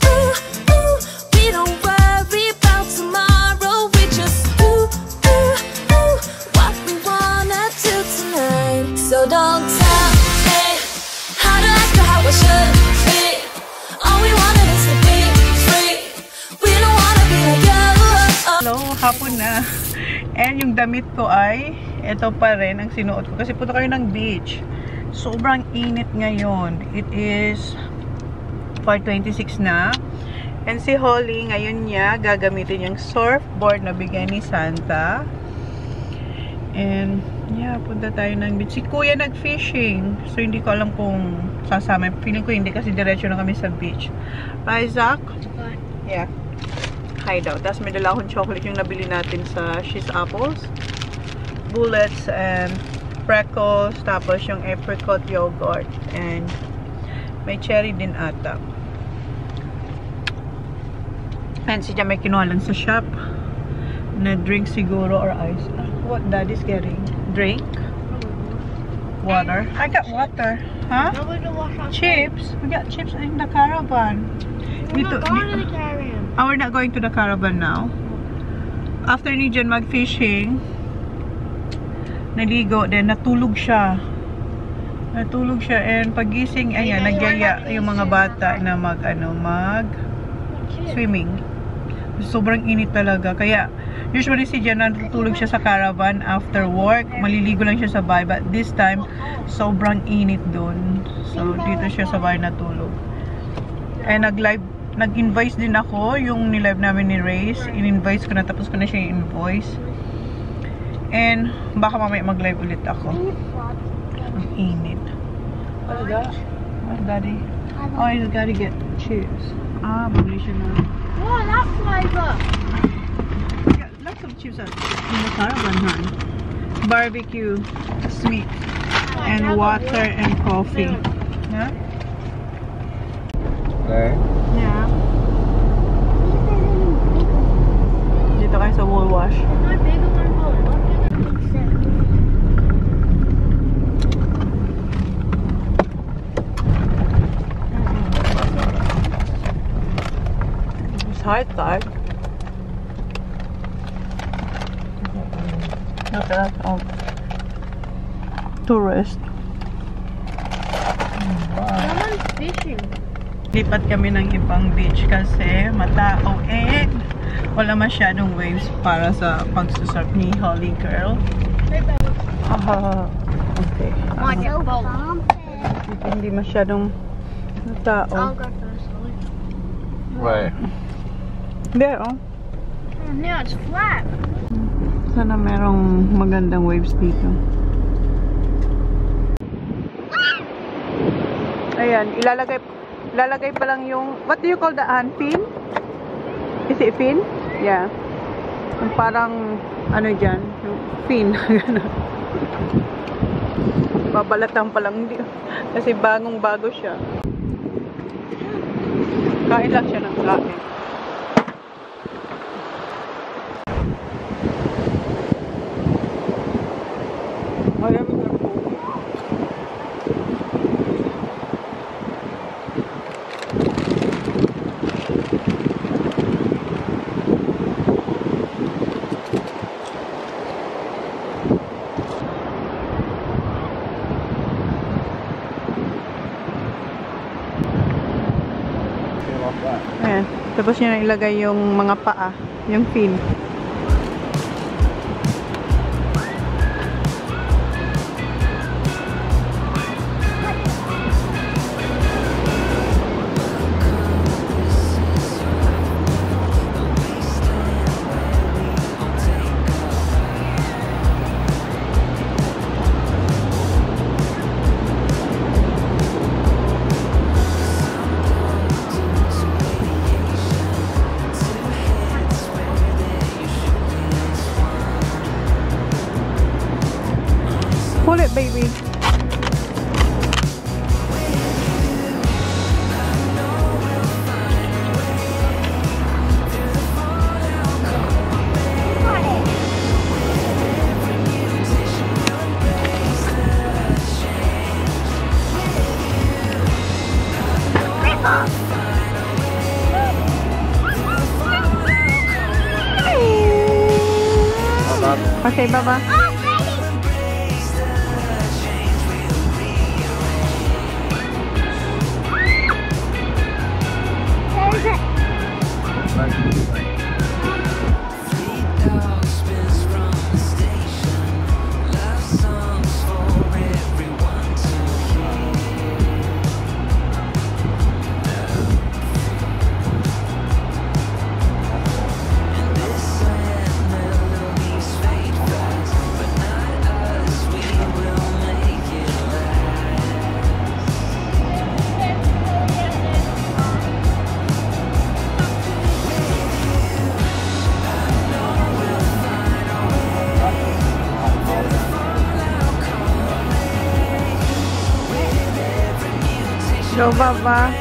ooh, ooh. We don't worry about tomorrow. We just do, ooh, ooh, what we wanna do tonight. So don't tell me how to act or how I should be. All we wanted is to be free. We don't wanna be like you. Hello, hapon na. And yung damit ko ay ito pa rin ang sinuot ko kasi punta kayo ng beach. Sobrang init ngayon. It is 4:26 na. And si Holly ngayon niya gagamitin yung surfboard na bigay ni Santa. And yeah, punta tayo ng beach. Si Kuya nag-fishing. So hindi ko alam kung sasama. Feeling ko hindi kasi diretso na kami sa beach. Isaac? Yeah. Hideout. Tapos may dala akong chocolate yung nabili natin sa She's Apples. Bullets and Freckles. Tapos yung apricot yogurt. And may cherry din ata. And siya may kinuha lang sa shop. Na drink siguro or ice. What Daddy's getting? Drink? Water? I got water. Huh? Chips? We got chips in the caravan. We're not going to the caravan. Oh, we're not going to the caravan now. After ni Jen mag-fishing, naligo, then natulog siya. Natulog siya, and pagising, ayan, nagyaya yung mga bata na mag-swimming. Sobrang init talaga. Kaya, usually si Jen natutulog siya sa caravan after work. Maliligo lang siya sa bahay. But this time, sobrang init doon. So, dito siya sa bahay natulog. And nag-invoice din ako yung nilive namin ni Race. In-invoice ko na, tapos ko na siya i-invoice. And baka mamaya mag-live ulit ako. Ang init. What's that? What's Daddy? Oh, he's gotta get chips. Ah, bumili siya na. Oh, that flavor. Yeah, lots of chips in the caravan, hon. Barbecue, sweet, and water and coffee. Yeah? Okay. Yeah. Dito kayo sa Woolwash. It's hard though. Look at that. Oh. Tourist. Someone's fishing. Lipat kami ng ibang beach kasi matao and wala masyadong waves para sa pagsusurf ni Holly girl. Okay. Hindi masyadong tao. I'll go first, Holly. Right. There, oh. Oh, now it's flat. Sana merong magandang waves dito. Ayan, ilalagay pa lang yung, what do you call the fin? Is it fin? Yeah. Yung parang, ano dyan, yung fin. Babalatan pa lang, kasi bagong-bago siya. Kain lang siya ng kain. Marami na po. Ayan. Tapos niya na ilagay yung mga paa, yung fin. Okay, Baba. Go, Baba.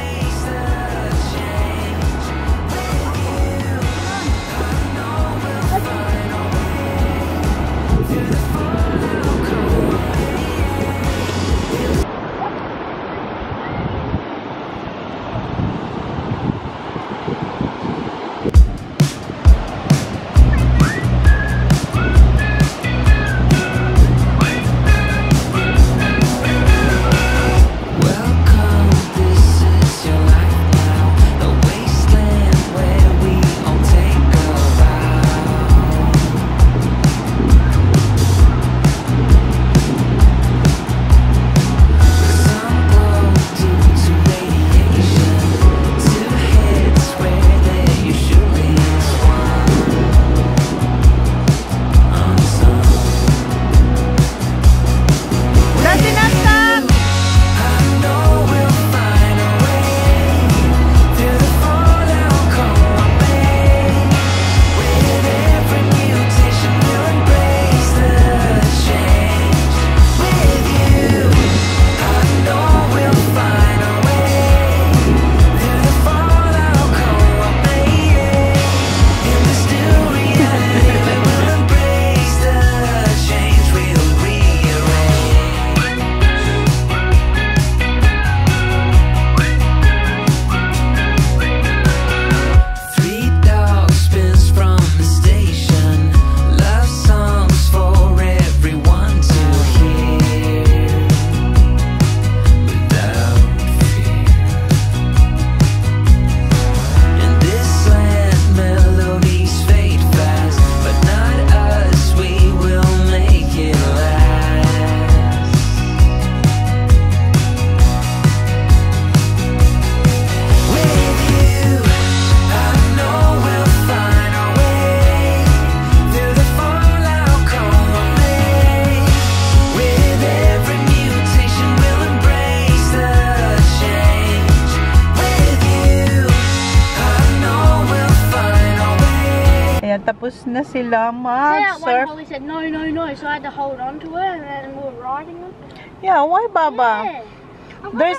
Tapos na sila mag-surf. Holly said no, no, no, so I had to hold on to her and then we were riding them. Yeah, why, Baba? Yeah.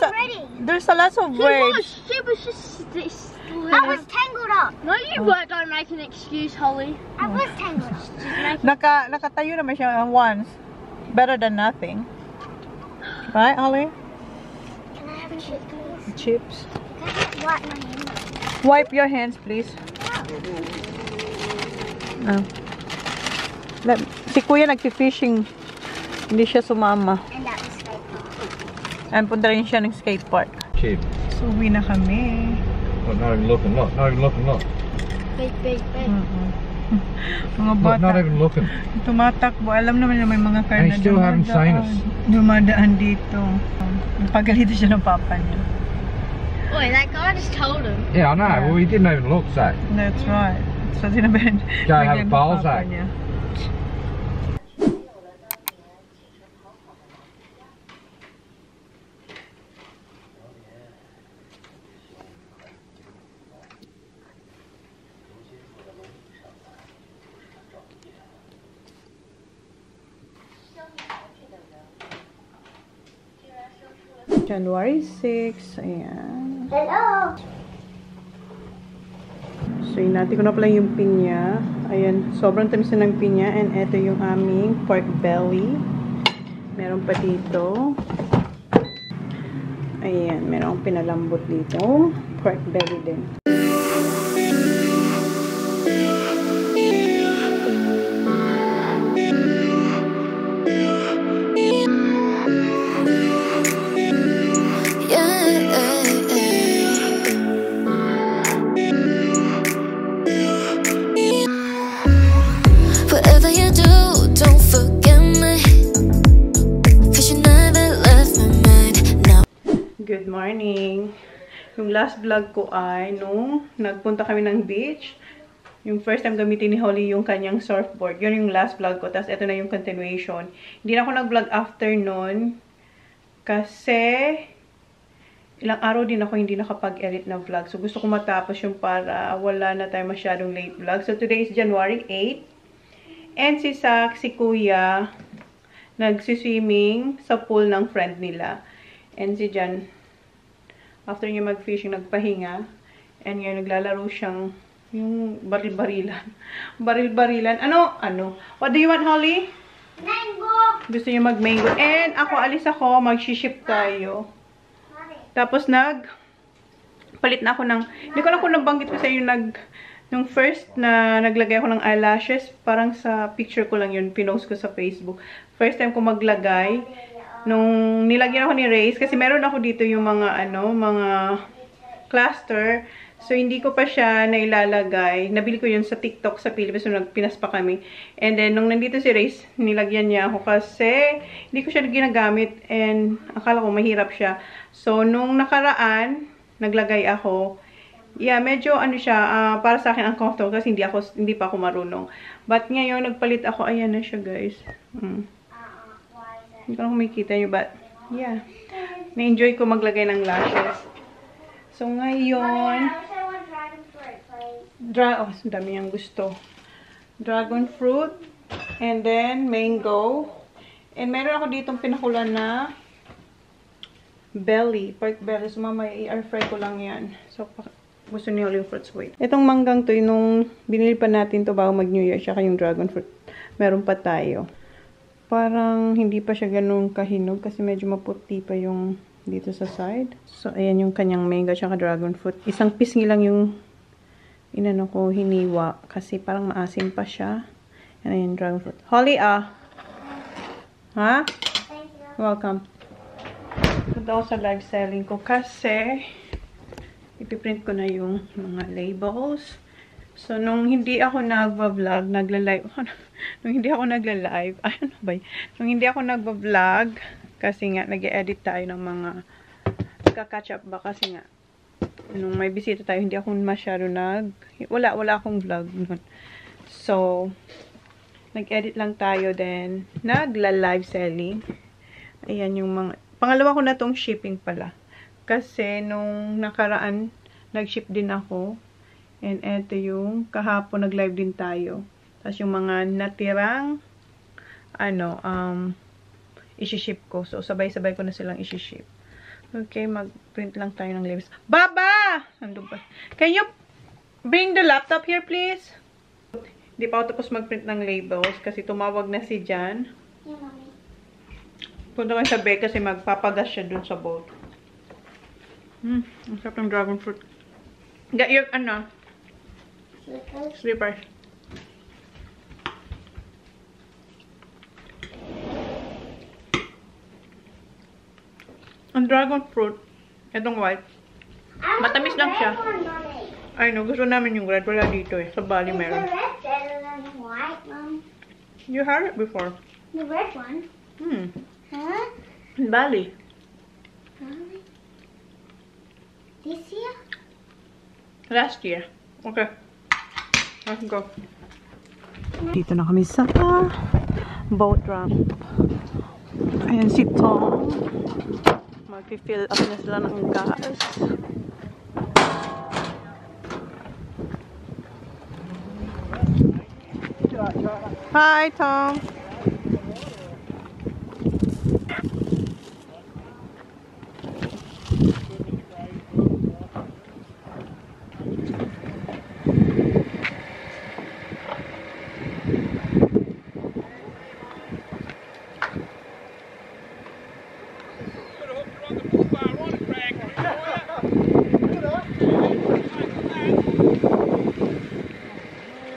There's a lot of waves. She was just I was tangled up. No, you weren't. Don't make an excuse, Holly. I was tangled up. Nakatayo naman siya once. Better than nothing. Right, Holly? Can I have a chip, please? Chips. Can I wipe my hands? Wipe your hands, please. Si Kuya nagfi-fishing. Hindi siya sumama. And that was skate park. And punta rin siya ng skate park. Cheap. So, uwi na kami. Well, not even looking, look. Not even looking, look. Big, big, big. Mga Look, bata. not even looking. Tumatakbo. Alam naman na may mga car And na he still haven't seen us. Dumadaan dito. Pagalitan siya ng papa niya. Boy, that guy just told him. Yeah, I know. Yeah. Well, he didn't even look, so. That's right. So, sinabihan Go have a bigyan ng bowl, papa Zach. niya. January 6. Ayan. Hello. So, inati ko na pala yung pinya. Ayan, sobrang tamis na ng pinya. And ito yung aming pork belly. Meron pa dito. Ayan, meron pinalambot dito. Pork belly din. good morning. Yung last vlog ko ay nung nagpunta kami ng beach. Yung first time gamitin ni Holly yung kanyang surfboard. Yun yung last vlog ko. Tapos ito na yung continuation. Hindi na ako nag-vlog after nun. Kasi ilang araw din ako hindi nakapag-edit na vlog. So gusto ko matapos yung para wala na tayo masyadong late vlog. So today is January 8. And si Sak, si Kuya, nagsiswimming sa pool ng friend nila. And si Jan, after niya mag-fishing, nagpahinga. And ngayon, naglalaro siyang yung baril-barilan. Baril-barilan. Ano? What do you want, Holly? Mango! Gusto niya mag-mango. And ako, alis ako. Mag-ship tayo. Tapos palit na ako ng, hindi ko lang kung nabanggit ko sa inyo, nung first na naglagay ako ng eyelashes, parang sa picture ko lang yun, pinost ko sa Facebook. First time ko maglagay. Nung nilagyan ako ni Reyes, kasi meron ako dito yung mga cluster. So, hindi ko pa siya nailalagay. Nabili ko yun sa TikTok sa Philippines. So, nagpinas pa kami. And then, nung nandito si Reyes, nilagyan niya ako kasi hindi ko siya ginagamit and akala ko mahirap siya. So, nung nakaraan, naglagay ako. Yeah, medyo siya, para sa akin uncomfortable kasi hindi pa ako marunong. But ngayon, nagpalit ako. Ayan na siya, guys. Hindi ko na kumikita nyo, but yeah. Na-enjoy ko maglagay ng lashes. So, ngayon, dami yung gusto. Dragon fruit, and then mango. And meron ako ditong pinakulan na pork belly. So, mamaya i-air fry ko lang yan. So, gusto niyo yung fruits, wait. Itong manggang to, nung binili pa natin to bago mag-New Year, tsaka yung dragon fruit, meron pa tayo. Parang hindi pa siya ganun kahinog kasi medyo maputi pa yung dito sa side. So, ayan yung kanyang mango tsaka dragon fruit. Isang pisngi lang yung hiniwa kasi parang maasim pa siya. And ayan, dragon fruit. Holly, Ha? Thank you. Welcome. Punta ako sa live selling ko kasi ipiprint ko na yung mga labels. So, nung hindi ako nagva-vlog, nung hindi ako nagva-vlog, kasi nga, nag-edit tayo ng mga, nagka-catch up ba, kasi nga, nung may bisita tayo, hindi ako masyado wala akong vlog nun. So, nag-edit lang tayo, then, nagla-live selling. Ayan yung mga, pangalawa ko na tong shipping pala. Kasi, nung nakaraan, nag-ship din ako. And eto yung kahapon nag-live din tayo. Tapos yung mga natirang isi-ship ko. So sabay-sabay ko na silang isi-ship. Okay, mag-print lang tayo ng labels. Baba! Nandun pa. Can you bring the laptop here, please? Hindi pa ako tapos mag-print ng labels kasi tumawag na si Jan. Yeah, mommy. Punta ko sa bag kasi magpapagas siya dun sa boat. Ang sarap ng dragon fruit. Get your, slippers. Ang dragon fruit, itong white, matamis lang siya. I know, gusto namin yung red. Wala dito sa Bali meron. The red better than the white, Mom. You had it before. The red one. Huh? In Bali. Really? This year? Last year. Okay. Let's go. Dito na kami sa boat ramp. Ayan si Tom. Mag-fill up na sila ng gas. Hi, Tom.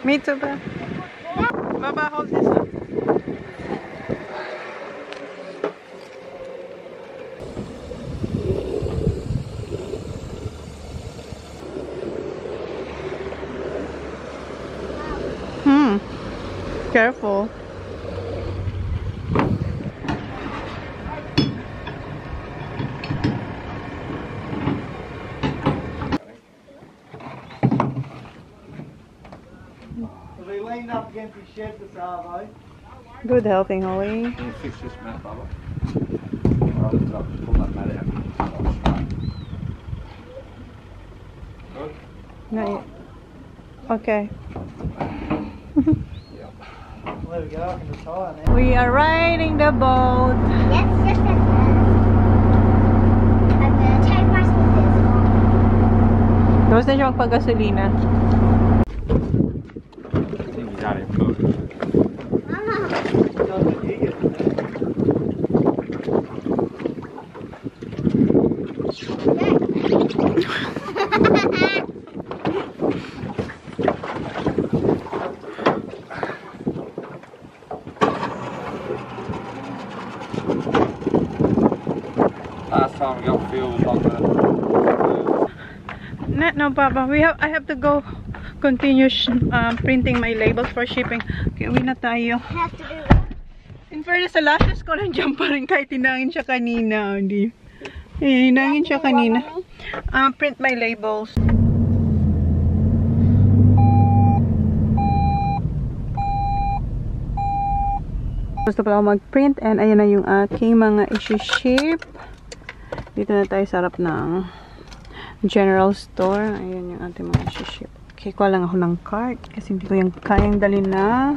Me too, ba? Baba, hold this up. Careful. cleaned up against his shed this hour, Good helping, Holly. Can you fix this mat, Bubba? Alright, lift it up. Just pull that mat out. Good? Not yet. Okay. There we go, I can retire now. We are riding the boat. Yes, yes, yes. And the tire price is this one. Tapos na siya magpagasolina. I think he's out of food. Mama. Last time we got fuel was on the... No, Papa. I have to go continue printing my labels for shipping. Okay, uwi na tayo. Have to do that. In fairness, sa lashes ko nandiyan pa rin kahit tinangin siya kanina. Hindi. Hinangin siya kanina. Print my labels. Gusto pala ako mag-print and ayan na yung aking mga isi-ship. Dito na tayo sa harap ng general store. Ayan yung ating mga isi-ship. Okay, kuha lang ako ng cart kasi hindi ko yung kayang dalhin na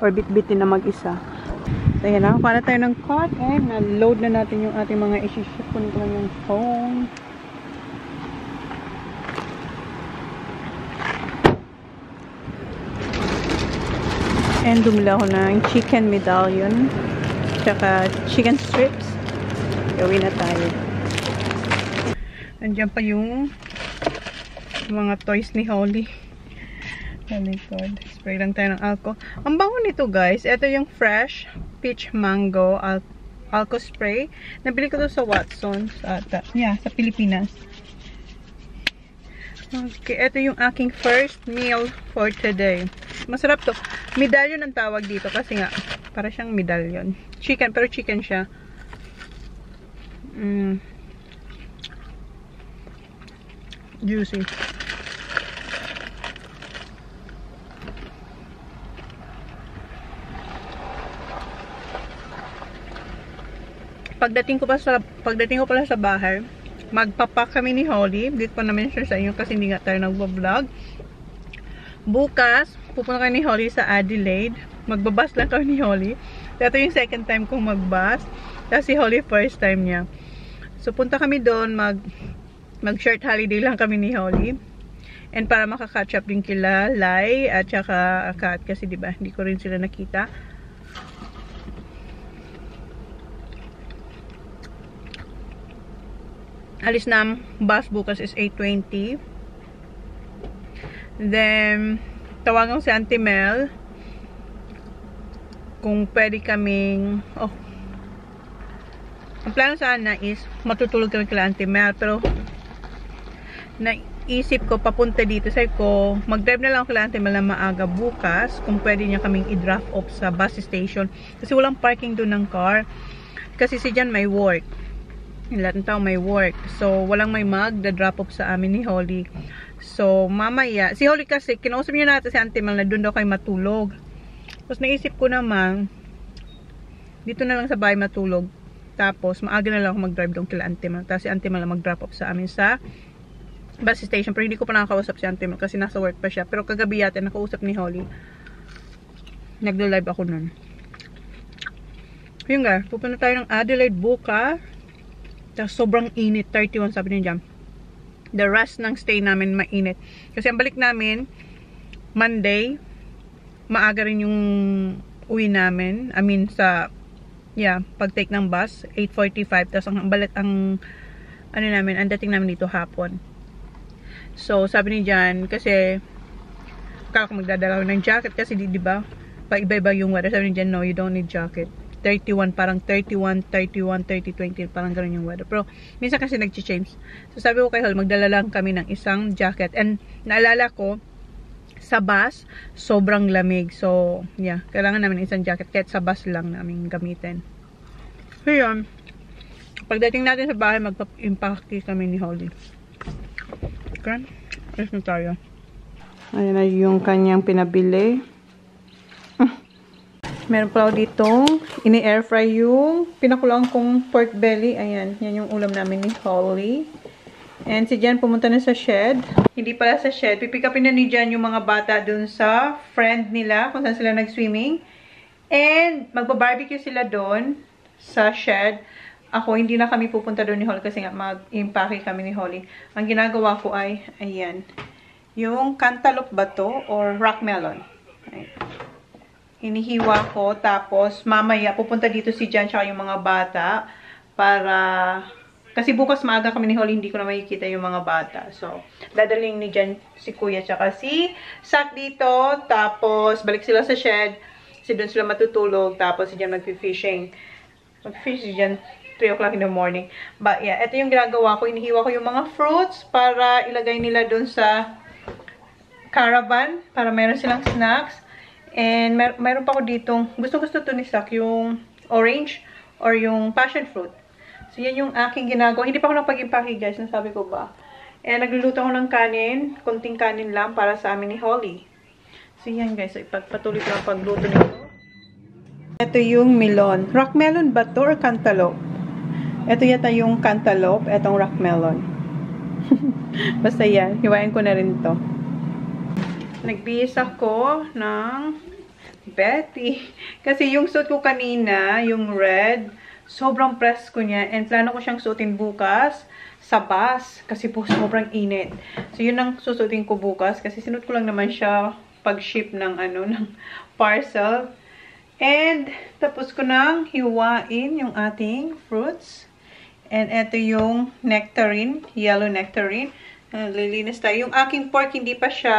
or bit-bitin na mag-isa. So, ayan na. Kuha na tayo ng cart and na-load na natin yung ating mga isi-ship. Kunin ko lang yung phone. And bumili ako ng chicken medallion tsaka chicken strips. Gawin na tayo. Nandiyan pa yung mga toys ni Holly. Oh my God. Spray lang tayo ng alcohol. Ang bango nito, guys. Ito yung fresh peach mango alcohol spray. Nabili ko to sa Watson's ata. Yeah, sa Pilipinas. Okay, ito yung aking first meal for today. Masarap to. Medallion ang tawag dito kasi nga, para siyang medallion. Chicken, pero chicken siya. Juicy. Pagdating ko pala sa bahay, magpapak kami ni Holly. Dito pa naman siya sa inyo kasi hindi nga tayo nagbo-vlog. Bukas, pupunta kami ni Holly sa Adelaide. Magbabas lang kami ni Holly. Ito yung second time kong magbus. Kasi Holly first time niya. So, punta kami doon. Mag-short holiday lang kami ni Holly. And para makaka-catch up din kila Lai at saka Kat. Kasi diba, hindi ko rin sila nakita. Alis na bus bukas is 8:20. Then, tawagan ko si Auntie Mel kung pwede kaming ang plano sana is matutulog kami kila Auntie Mel, pero naisip ko papunta dito. Sabi ko, mag-drive na lang kila Auntie Mel na maaga bukas kung pwede niya kaming i-drop off sa bus station kasi walang parking doon ng car kasi si Jan may work. Lahat ng tao may work. So, walang may mag-drop off sa amin ni Holly. So, mamaya, si Holly kasi, kinausap niya natin si Auntie Mel na doon daw kayo matulog. Tapos, naisip ko naman, dito na lang sa bahay matulog. Tapos, maaga na lang ako mag-drive doon kila Auntie Mel. Tapos, si Auntie Mel na mag-drop off sa amin sa bus station. Pero hindi ko pa nakakausap si Auntie Mel kasi nasa work pa siya. Pero kagabi yata, nakausap ni Holly. Naglo-live ako nun. Yun nga, pupunta tayo ng Adelaide bukas. Tapos sobrang init, 31 sabi niya dyan. The rest ng stay namin mainit. Kasi ang balik namin, Monday, maaga rin yung uwi namin. I mean, pag-take ng bus, 8:45. Tapos ang dating namin dito hapon. So, sabi ni Jan, kasi, kala ko magdadala ng jacket kasi di ba? Pa-iba-iba yung weather. Sabi ni Jan, no, you don't need jacket. 31, parang 31, 30, 20, parang gano'n yung weather. Pero, minsan kasi nag-change. So, sabi ko kay Hol, magdala lang kami ng isang jacket. And, naalala ko, sa bus, sobrang lamig. So, yeah, kailangan namin isang jacket. Kahit sa bus lang namin gamitin. So, yun. Pagdating natin sa bahay, magpa-impake kami ni Holly. Okay? Alis na tayo. Ayan na yung kanyang pinabili. Meron pala ako ditong ini-air fry yung pinakulang kong pork belly. Ayan, yan yung ulam namin ni Holly. And si Jan pumunta na sa shed. Hindi pala sa shed. Pipick upin na ni Jan yung mga bata dun sa friend nila kung saan sila nag-swimming. And magba-barbecue sila dun sa shed. Ako, hindi na kami pupunta doon ni Holly kasi nga mag-impake kami ni Holly. Ang ginagawa ko ay, ayan, yung cantaloupe ba to or rock melon. Ayan. Hinihiwa ko, tapos mamaya pupunta dito si Jan tsaka yung mga bata para, kasi bukas maaga kami ni Holly, hindi ko na makikita yung mga bata. So, dadaling ni Jan si Kuya tsaka si Sak dito, tapos balik sila sa shed, kasi doon sila matutulog, tapos si Jan mag-fishing. Mag-fish si Jan 3 o'clock in the morning. But yeah, ito yung ginagawa ko, hinihiwa ko yung mga fruits para ilagay nila doon sa caravan, para meron silang snacks. And mayroon pa ako ditong, gusto-gusto to ni Sak, yung orange or yung passion fruit. So, yan yung aking ginagawa. Hindi pa ako napag-impake, guys. Nasabi ko ba? And nagluluto ako ng kanin. Kunting kanin lang para sa amin ni Holly. So, yan, guys. So, ipagpatuloy ko ang pagluto nito. Ito yung melon. Rock melon ba to or cantaloupe? Ito yata yung cantaloupe. Etong rock melon. Basta yan. Hiwain ko na rin to. Nagbihis ako ng Betty. Kasi yung suit ko kanina, yung red, sobrang presko niya. And plano ko siyang suotin bukas sa bus. Kasi po sobrang init. So yun ang susutin ko bukas. Kasi sinuot ko lang naman siya pag-ship ng, ng parcel. And tapos ko nang hiwain yung ating fruits. And ito yung nectarine, yellow nectarine. Lilinis tayo. Yung aking pork hindi pa siya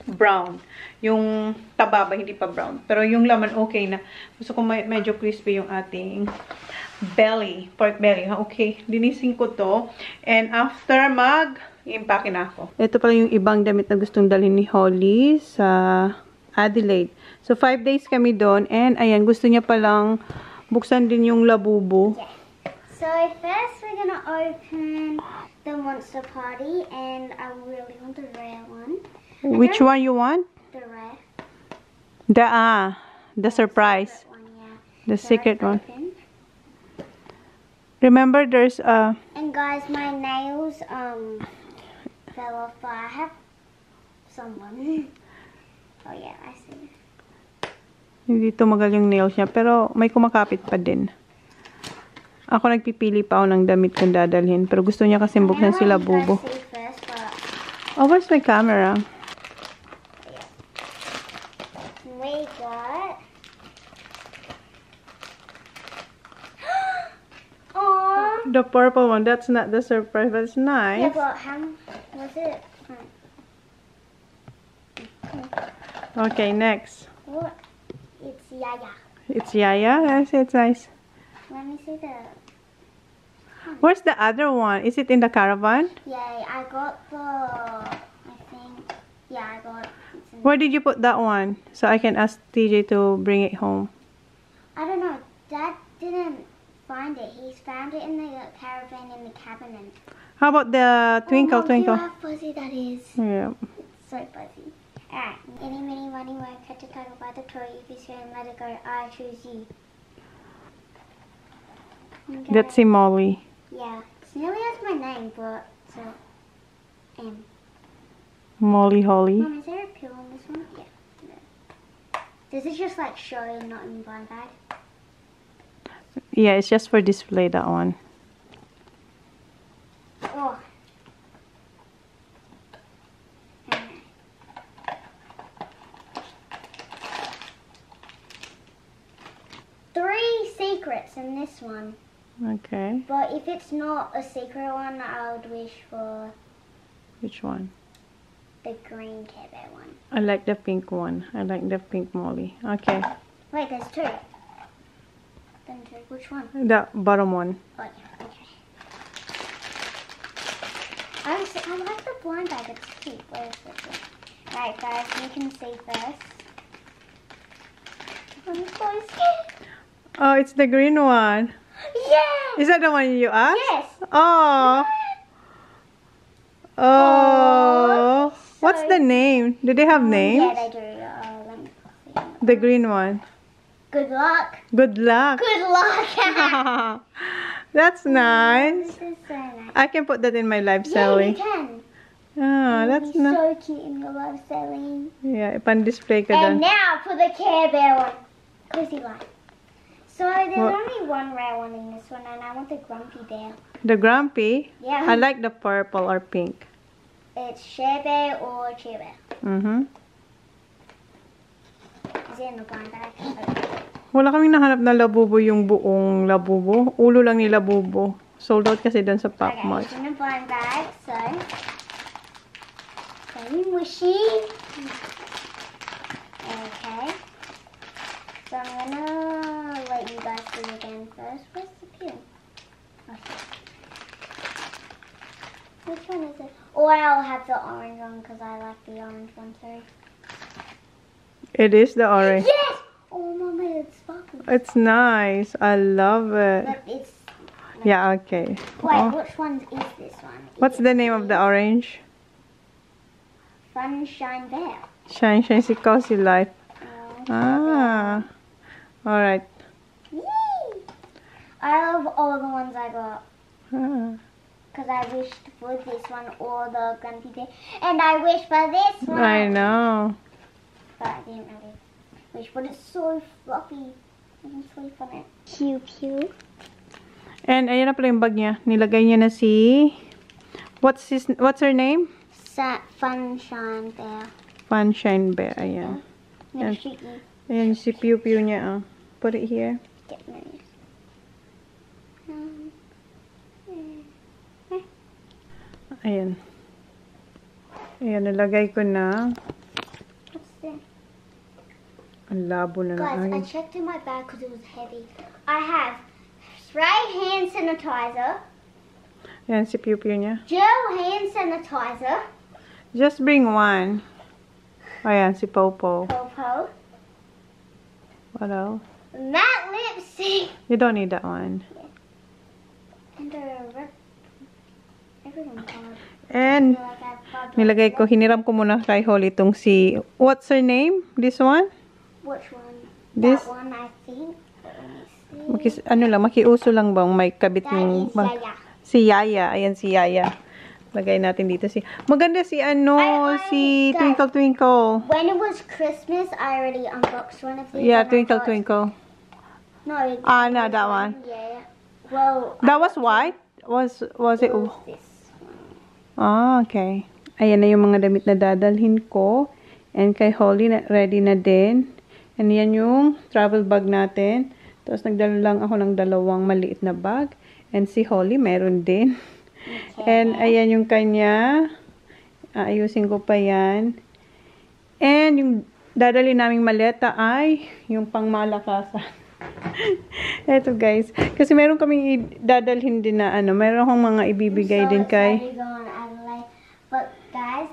brown. Yung tababa, hindi pa brown. Pero yung laman, okay na. Gusto ko medyo crispy yung ating belly. Pork belly. Okay. Linisin ko to. And after i-impake na ako. Ito pala yung ibang damit na gustong dalhin ni Holly sa Adelaide. So, 5 days kami doon. And, ayan, gusto niya palang buksan din yung labubo. Yeah. So, first we're gonna open the Monster Party. And I really want the rare one. Which one you want? The rare. The surprise. One, yeah. The secret one. Open. Remember, there's a... And guys, my nails fell off, but I have someone. Oh yeah, I see. Hindi tumagal yung nails niya, pero may kumakapit pa din. Ako nagpipili pa ako ng damit kung dadalhin, pero gusto niya kasi buksan sila bubo. Oh, where's my camera? We got... Aww. The purple one, that's not the surprise, but it's nice. Yeah, but how was it? Okay, next. What? It's Yaya. It's Yaya? It's nice. Let me see the... Where's the other one? Is it in the caravan? Yeah, I got the... I think... Yeah, I got... Where did you put that one? So I can ask TJ to bring it home. I don't know. Dad didn't find it. He's found it in the caravan in the cabinet. How about the twinkle, Mom, twinkle? See how fuzzy that is. Yeah. It's so fuzzy. Alright. Any, mini, money, where catch a tiger by the toy. If you say and let it go, I choose you. That's Molly. Yeah. It's nearly has my name, but so M. Molly Holly. Mom, is there a pill on this one? Yeah. No. Does it just like show and not in the blind bag? Yeah, it's just for display, that one. Oh. Three secrets in this one. Okay. But if it's not a secret one, I would wish for Which one? the green Care Bear one. I like the pink one. I like the pink Molly. Okay. Wait, there's two. Then two. Which one? The bottom one. Oh yeah, okay. I like the blind bag, it's cute. Where's this one? Alright guys, you can see first. I'm so scared. Oh, it's the green one. Yeah! Is that the one you asked? Yes! Oh. Oh. What's the name? Do they have names? Yeah, they do. Let me see. The green one. Good luck. Good luck. Good luck. That's nice. This is so nice. I can put that in my live Yeah, selling. you can. Ah, that's It'll be nice. so cute in your live selling. Yeah, pan-display ka And doon. now for the Care Bear one. Cozy light. So there's What? only one rare one in this one, and I want the Grumpy Bear. The Grumpy. Yeah. I like the purple or pink. It's Share Bear or Cheer Bear. Mhm. Is it in the blind bag? Wala kaming nahanap na labubo yung buong labubo. Ulo lang ni labubo. Sold out kasi doon sa Pop Okay, Mart. it's in a blind bag, so very mushy. Okay. So I'm gonna let you guys do it again first. Where's the pin? Okay. Which one is it? Or I'll have the orange one because I like the orange one too. It is the orange. Yes! Oh, Mama, it's sparkling. It's nice. I love it. But it's... Yeah, okay. Wait, Oh. which one is this one? What's the name of the orange? Sunshine Bear. Shine Shine si Cozy Life. Oh, Ah. Alright. Yay! I love all the ones I got. Ah. Because I wished for this one or the Grumpy Bear. And I wished for this one. I know. But I didn't really wish. But it's so fluffy. I can sleep on it. Pew pew. And ayan na pala yung bag niya. Nilagay niya na si... What's her name? Sunshine Bear. Funshine Bear. Ayan. Next street you Ayan si Pew Pew niya. Oh. Put it here. get those. Ayan. Ayan, nilagay ko na. What's this? Ang labo na Guys, I ng checked in my bag because it was heavy. I have spray hand sanitizer, Ayan si Pew Pew niya. gel hand sanitizer, Just bring one. Ayan si Popo. Popo, What else? matte lipstick, You don't need that one. and a everyone card. And Like I've got nilagay ko, hiniram ko muna kay Holly itong si... What's her name? This one? Which one? This? That one, I think. Let me see. Ano lang, makiuso lang bang may kabit That yung... is Yaya. Si Yaya. Ayan si Yaya. Lagay natin dito si... Maganda si si guys. Twinkle Twinkle. When it was Christmas, I already unboxed one of these. Yeah, and I Twinkle got- Twinkle. No. Ah, no, that one. Yeah. Well, That was white? Was it... it was this. Ah, okay. Ayan na yung mga damit na dadalhin ko. And kay Holly, ready na din. And yan yung travel bag natin. Tapos nagdala lang ako ng 2 maliit na bag. And si Holly, meron din. And ayan yung kanya. Aayusin ko pa yan. And yung dadalhin naming maleta ay yung pangmalakasan. Eto guys. Kasi meron kaming dadalhin din na meron akong mga ibibigay din kay... We go on Adelaide. But guys,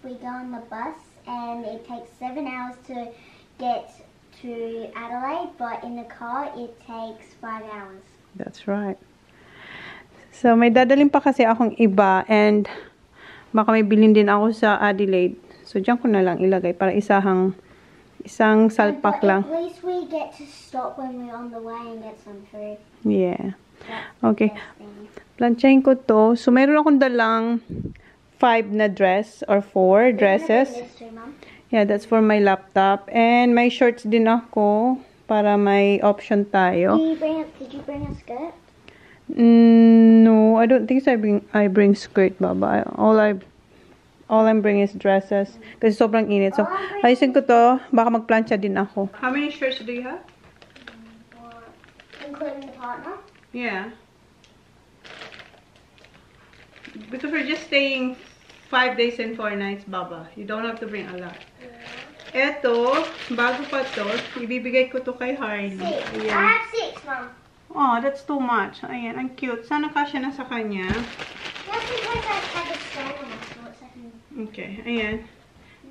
we go on the bus and it takes 7 hours to get to Adelaide, but in the car it takes 5 hours. That's right. So, may dadalhin pa kasi akong iba and baka may bilhin din ako sa Adelaide. So, dyan ko na lang ilagay para isang salpak But lang. at least we get to stop when we're on the way and get some food. Yeah. That's Okay. the best thing. Planchahin ko to. So, meron akong dalang 5 na dress or 4 dresses. This too, Mum. Yeah, that's for my laptop. And may shorts din ako para may option tayo. Did you bring a skirt? No, I don't think so. I bring skirt, Baba. All I'm bringing is dresses. Kasi sobrang init. So, ayusin ko to. Baka magplancha din ako. How many shirts do you have? Including the partner? Yeah. Because we're just staying 5 days and 4 nights, Baba. You don't have to bring a lot. Eto, bago pa to, ibibigay ko to kay Harley. 6. I Ayan. have 6, Mum. Oh, that's too much. Ayan, ang cute. Sana kasya na sa kanya. That's because I had a stand on my shorts. Okay, ayan.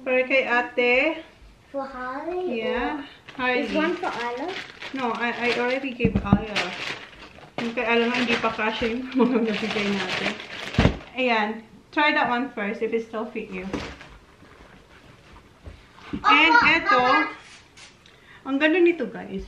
Para kay ate. For Harley? Yeah. Or is one Harley. for Isla? No, I already gave Aya. Yung kay alam mo, hindi pa kasya yung mga nabigay natin. Ayan. Try that one first if it still fit you. And eto, Ang ganda nito, guys.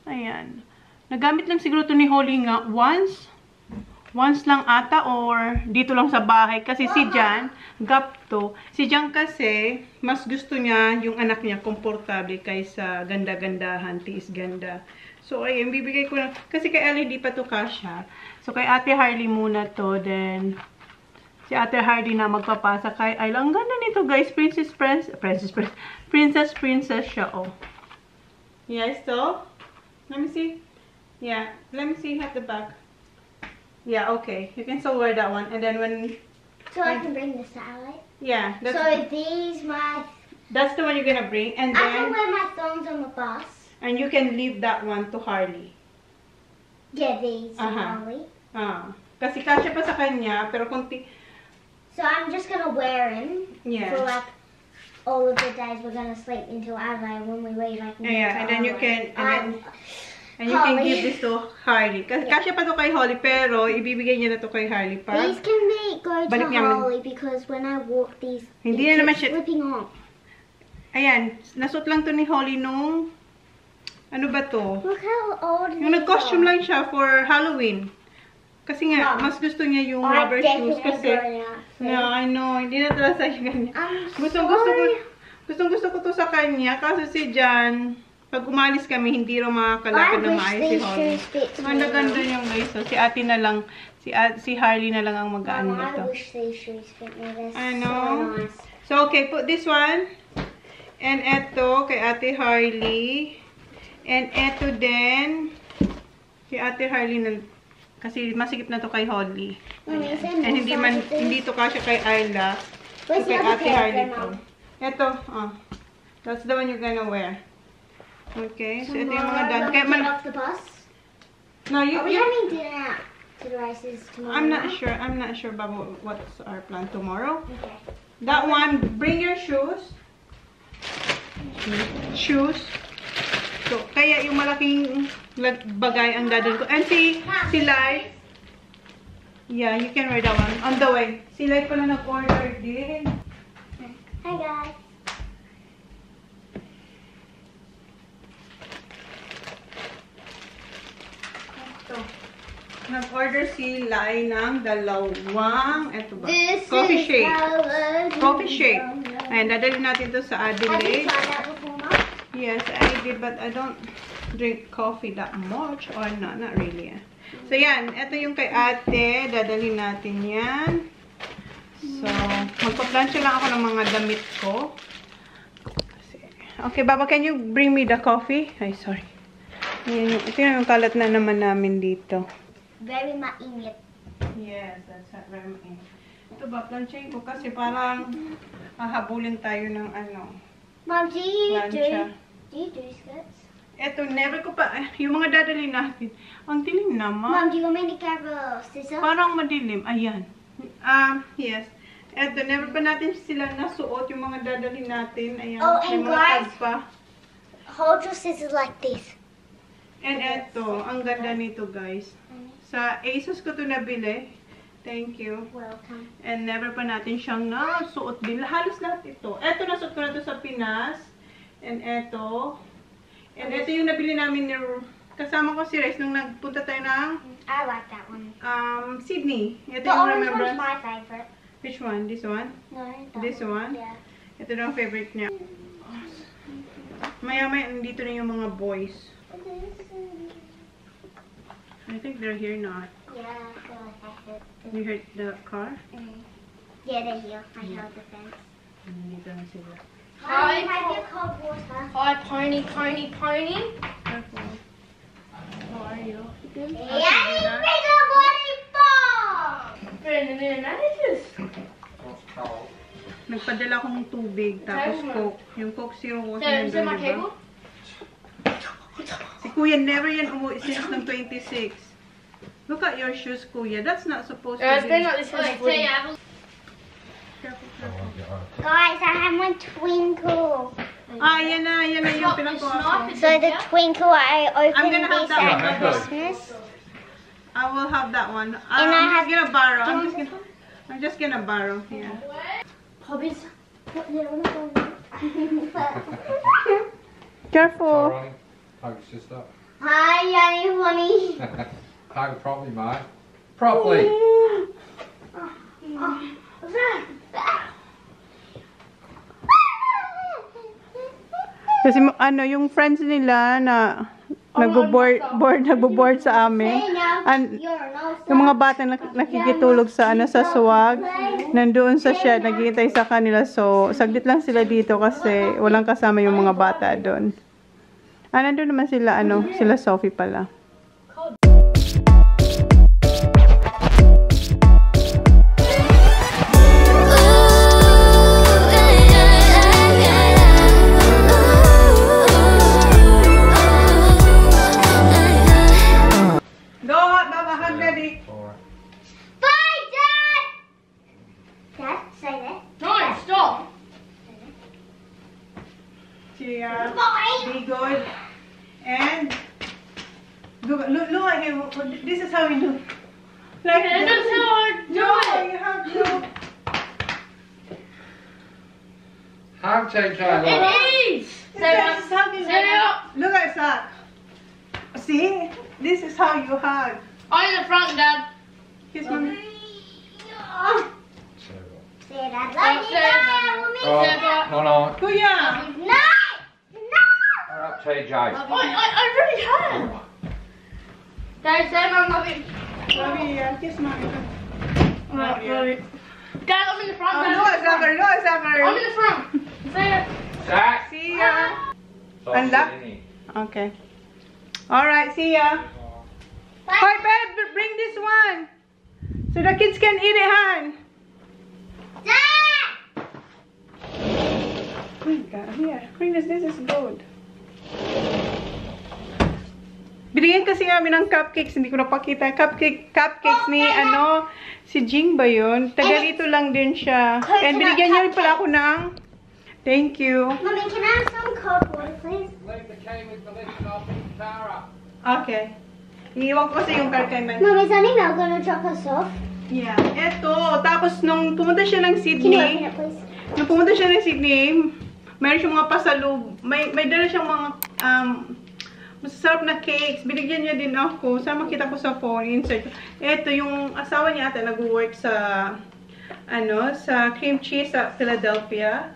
Ayan. Nagamit lang siguro to ni Holly nga once lang ata or dito lang sa bahay. Kasi si Jan, gap to. Si Jan kasi, mas gusto niya yung anak niya komportable kaysa ganda-gandahan, tiis ganda. So, ayun, bibigay ko lang. Kasi kay Ellie, hindi pa to kasha. So, kay Ate Harley muna to. Then, si Ate Harley na magpapasa kay Ayla. Ang ganda nito, guys. Princess siya, oh. Yes, so, let me see. Yeah, let me see at the back. Yeah, okay. You can still wear that one. And then when... So I can bring this to Alex? Yeah. So these, that's the one you're gonna bring. And I can then... wear my thongs on the bus. And you can leave that one to Harley. Yeah, these to Uh-huh. Harley. Kasi kasya pa sa kanya, pero konti... So I'm just gonna wear him Yeah. for like all of the days we're gonna sleep until Adelaide when we leave. Yeah, and then you can... And you can give this to Harley. Kasi kasya pa to kay Holly, pero ibibigay niya na to kay Harley pa. These can go to Balik niya Holly because when I walk these, Hindi they na naman keep siya... slipping off. Ayan, nasuot lang to ni Holly nung... Ano ba to? Look how old Yung nag-costume lang siya for Halloween. Kasi nga, mas gusto niya yung rubber shoes. Kasi, no, I know, hindi na talaga sa'yo ganyan. Gustong-gusto ko to sa kanya. Kaso si Jan, pag umalis kami, hindi rin makakalakad na maayos si Holly. Ganda-ganda yung guys. So, si ate na lang, si Harley na lang ang mag-ano nito. I wish these shoes fit me. They're I so know. nice. So, okay, put this one. And eto, kay Ate Harley. And eto din, kay Ate Harley na, kasi masikip na to kay Holly. And hindi to kasya kay Ayla. So, kay Ate Harley to. Eto, that's the one you're gonna wear. Okay, so ito yung mga done. Get off the bus? No, Are we having dinner out to the races tomorrow? I'm not sure about what's our plan tomorrow. Okay. That one, bring your shoes. So, kaya yung malaking bagay ang dadal ko. And si Lai, yeah, you can wear that one. On the way. Si Lai pala nag-order din. Hi guys. Ito. Nag-order si Lai ng dalawang, eto ba? This Coffee is shake. our Coffee shake. Ayan, dadalhin natin to sa Have you Adelaide. tried that before, Mom? Yes, I did, but I don't drink coffee that much. Or not really. So, yan. Ito yung kay ate. Dadalhin natin yan. So, magpa-plancha lang ako ng mga damit ko. Okay, Baba, can you bring me the coffee? Ay, sorry. Ayan, ito yung kalat na naman namin dito. Very mainit. Yes, that's very much. Ito ba, planchain ko kasi parang hahabulin tayo ng ano. Mom, do you Plancha. do skirts? Eto, never ko pa, yung mga dadali natin. Ang dilim naman. Mom, do you want me to grab a scissor? Parang madilim. Ayan. Yes. Eto, never pa natin sila nasuot yung mga dadali natin. Ayan. Oh, may and mga guys, tag pa. Hold your scissors like this. And eto, ang ganda nito guys. Sa ASOS ko to nabili. Thank you. Welcome. And never pa natin siyang nasuot din. Halos lahat ito. Eto, nasuot ko na to sa Pinas. And eto. And eto yung nabili namin ni kasama ko si Rice nung nagpunta tayo ng I like that one. Sydney. Ito The yung orange one's remembrance. my favorite. Which one? This one? No, that This one? Yeah. Ito na yung favorite niya. Maya-maya, nandito na yung mga boys. I think they're here not. Yeah, I feel like I heard them. You heard the car? Yeah, they're here. I held the fence. Nandito na sila. Hi, have your cold water. Hi, Pony. Careful. How are you? Yeah, you bring a body bomb! Nagpadala akong tubig, tapos Coke. Yung Coke Zero was So, is nandun, that my diba? cable? Si Kuya, never yan umuwi since ng 26. Look at your shoes, Kuya. That's not supposed to It's be. been like this since Careful, careful. Guys, I have my twinkle. Yan na yung pinagawa ko. So the twinkle, I I'm opened gonna have this that at one. Christmas. I will have that one. And I I'm have- just gonna borrow. I'm just gonna borrow. Yeah. Hobbies. Careful. Ronnie. Hug your sister. Hi, Yanni Funny. Hug her properly, mate. Properly. Kasi ano, yung friends nila na nagbo-board sa amin. Yung mga bata nakikitulog sa sa swag, nandoon sa shed, naghihintay sa kanila. So, saglit lang sila dito kasi walang kasama yung mga bata doon. Nandun naman sila, sila Sophie pala. Go, Baba, hug Daddy. Alright. Bye, Dad! Dad, say that. No, stop. Chia, Bye! be good. And look at him. This is how we do. Like It is hard. No, you have to. Hug TJ. It Look. is. This is how you Say up. Look at that. See? This is how you hug. I'm in the front, Dad. Kiss mommy. Say that. Don't say it. Oh, no, no. Kuya. No! No! Alright, TJ. I really have. Dad, say I'm nothing. Mommy, kiss mommy. Dad, I'm in the front. Oh, Dad. no, Zachary. No, I'm in Zachary. the front. Say it. Zach. See ya. Stop Unlock. sitting Okay. Alright, see ya. Hi, babe. Bring this one. So the kids can eat it, Han. Dad! Oh my God, here. Bring this. This is good. Binigyan kasi namin ng cupcakes. Hindi ko napakita. Cupcakes ni, si Jing ba yun? Taga dito lang din siya. And binigyan niya rin pala ako ng, thank you. Mommy, can I have some cold water, please? Leave the key with the lifting off Tara. Okay. Iniwan ko kasi yung car kay Man. Mom, is Annie Mel gonna drop us off? Yeah. Eto. Tapos nung pumunta siya ng Can you open Sydney, it, please? nung pumunta siya ng Sydney, mayroon siyang mga pasalub. May dala siyang mga masasarap na cakes. Binigyan niya din ako. Sana makita ko sa phone. Insert. Ito, yung asawa niya ata nag-work sa sa cream cheese sa Philadelphia.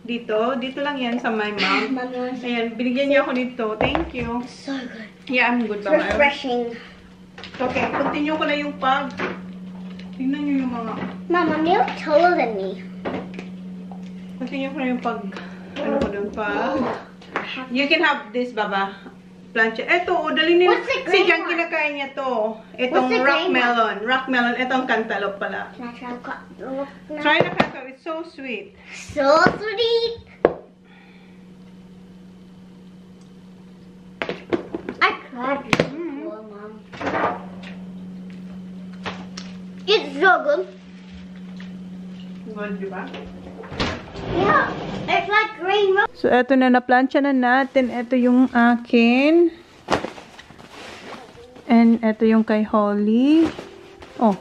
Dito lang yan sa my mom. Ayan, binigyan niya ako nito. Thank you. So good. Yeah, I'm good, It's Mama. refreshing. Okay, continue ko na yung pag. Tingnan niyo yung mga... Mom, you're taller than me. Continue ko na yung pag... Ano ko dun pag... You can have this, Baba. Plancha. Eto, dali nila. What's the Si green Jan one? kinakain niya to. Itong What's the rock green one? melon. Rock melon. Itong cantaloupe pala. Can I try a Try the cantaloupe. It's so sweet. So sweet. I cried before, Mom. It's so good. Good, di ba? Yeah, it's like green milk. So, eto na. Na-plancha na natin. Eto yung akin. And eto yung kay Holly. Oh,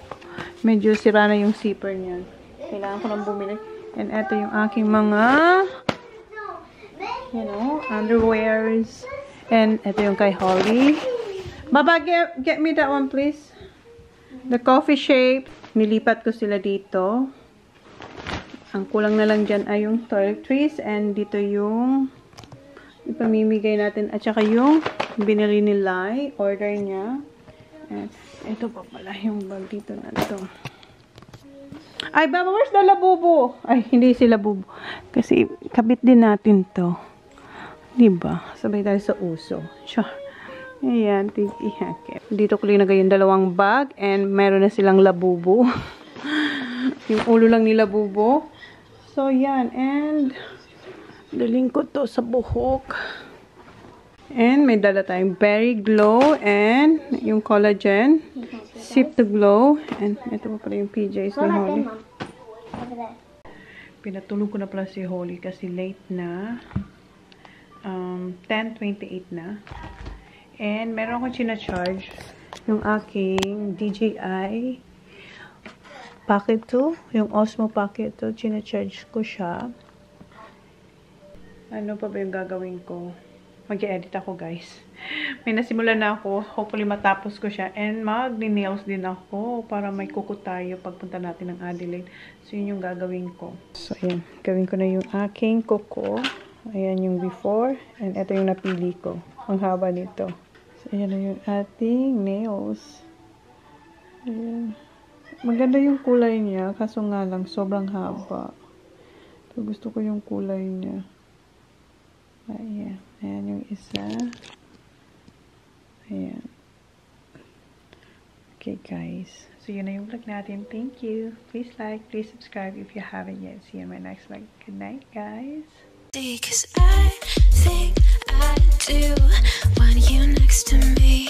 medyo sira na yung zipper niyan. Kailangan ko nang bumili. And eto yung aking mga, underwears. And eto yung kay Holly. Baba, get me that one, please. The coffee shape. Nilipat ko sila dito. Ang kulang na lang dyan ay yung toiletries. And dito yung ipamimigay natin. At saka yung binili ni Lai. Order niya. And ito pa pala yung bag dito na ito. Ay, Baba, where's the labubo? Ay, hindi si labubo. Kasi kabit din natin to. Diba? Sabay tayo sa uso. Sure. Ayan, okay. Dito ko linagay yung dalawang bag and meron na silang labubo. Yung ulo lang ni labubo. So, yan. And daling ko to sa buhok. And may dala tayong Berry Glow and yung collagen. Sip to Glow. And ito pa pala yung PJs ni Holly. Mom. Over there. Pinatulog ko na pala si Holly kasi late na. 10:28 na. And meron akong charge yung aking DJI Pocket 2. Yung Osmo Pocket 2. Charge ko siya. Ano pa ba yung gagawin ko? mag-edit ako, guys. May nasimulan na ako. Hopefully matapos ko siya. And mag-nails din ako para may kuko tayo pagpunta natin ng Adelaide. So, yun yung gagawin ko. So, ayan. Gawin ko na yung aking kuko. Ayan yung before. And ito yung napili ko. Ang haba nito. So, ayan na yung ating nails. Ayan. Maganda yung kulay niya. Kaso nga lang, sobrang haba. So, gusto ko yung kulay niya. Ayan. Ayan yung isa. Ayan. Okay, guys. So, yun na yung vlog natin. Thank you. Please like, please subscribe if you haven't yet. See you in my next vlog. Good night, guys. Because I think I do want you next to me.